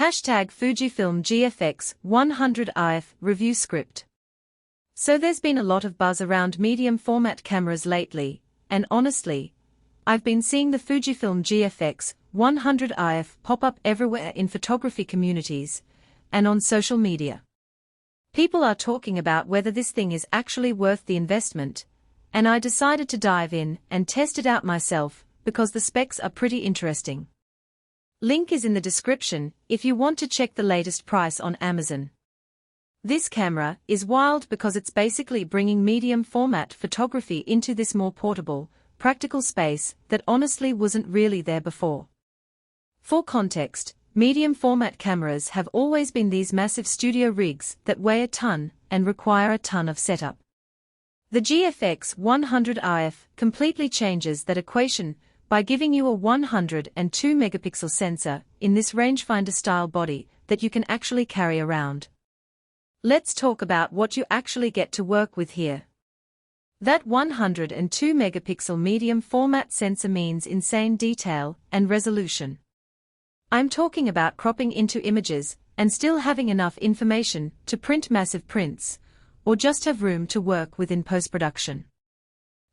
#FUJIFILM GFX100RF review script. So there's been a lot of buzz around medium format cameras lately, and honestly, I've been seeing the FUJIFILM GFX100RF pop up everywhere in photography communities and on social media. People are talking about whether this thing is actually worth the investment, and I decided to dive in and test it out myself because the specs are pretty interesting. Link is in the description if you want to check the latest price on Amazon. This camera is wild because it's basically bringing medium format photography into this more portable, practical space that honestly wasn't really there before. For context, medium format cameras have always been these massive studio rigs that weigh a ton and require a ton of setup. The GFX100RF completely changes that equation by giving you a 102 megapixel sensor in this rangefinder-style body that you can actually carry around. Let's talk about what you actually get to work with here. That 102 megapixel medium format sensor means insane detail and resolution. I'm talking about cropping into images and still having enough information to print massive prints, or just have room to work with in post-production.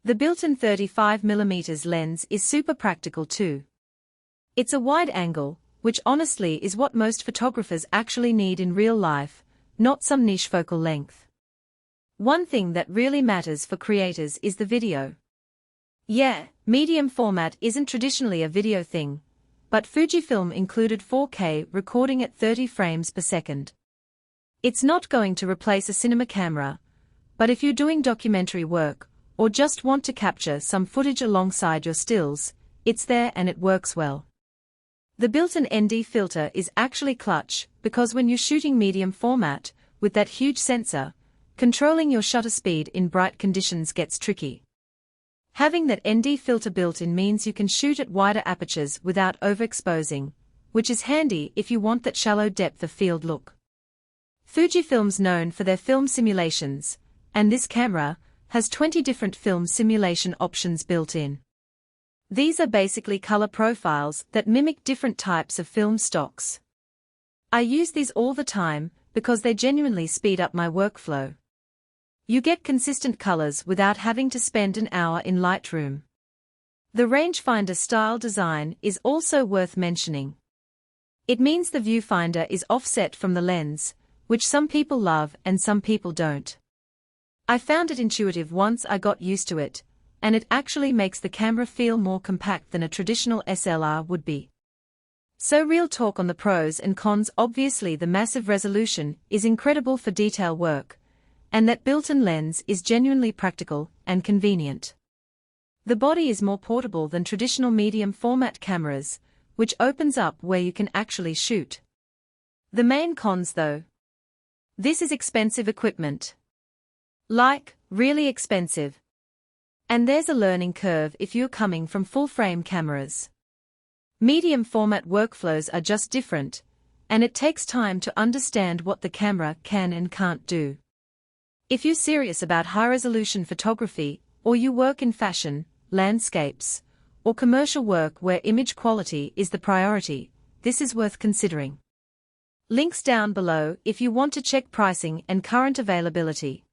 The built-in 35mm lens is super practical too. It's a wide angle, which honestly is what most photographers actually need in real life, not some niche focal length. One thing that really matters for creators is the video. Yeah, medium format isn't traditionally a video thing, but Fujifilm included 4K recording at 30 frames per second. It's not going to replace a cinema camera, but if you're doing documentary work, or just want to capture some footage alongside your stills, it's there and it works well. The built-in ND filter is actually clutch because when you're shooting medium format, with that huge sensor, controlling your shutter speed in bright conditions gets tricky. Having that ND filter built-in means you can shoot at wider apertures without overexposing, which is handy if you want that shallow depth of field look. Fujifilm's known for their film simulations, and this camera has 20 different film simulation options built in. These are basically color profiles that mimic different types of film stocks. I use these all the time because they genuinely speed up my workflow. You get consistent colors without having to spend an hour in Lightroom. The rangefinder style design is also worth mentioning. It means the viewfinder is offset from the lens, which some people love and some people don't. I found it intuitive once I got used to it, and it actually makes the camera feel more compact than a traditional SLR would be. So real talk on the pros and cons. Obviously the massive resolution is incredible for detail work, and that built-in lens is genuinely practical and convenient. The body is more portable than traditional medium format cameras, which opens up where you can actually shoot. The main cons though. This is expensive equipment. Like, really expensive. And there's a learning curve if you're coming from full-frame cameras. Medium format workflows are just different, and it takes time to understand what the camera can and can't do. If you're serious about high-resolution photography, or you work in fashion, landscapes, or commercial work where image quality is the priority, this is worth considering. Links down below if you want to check pricing and current availability.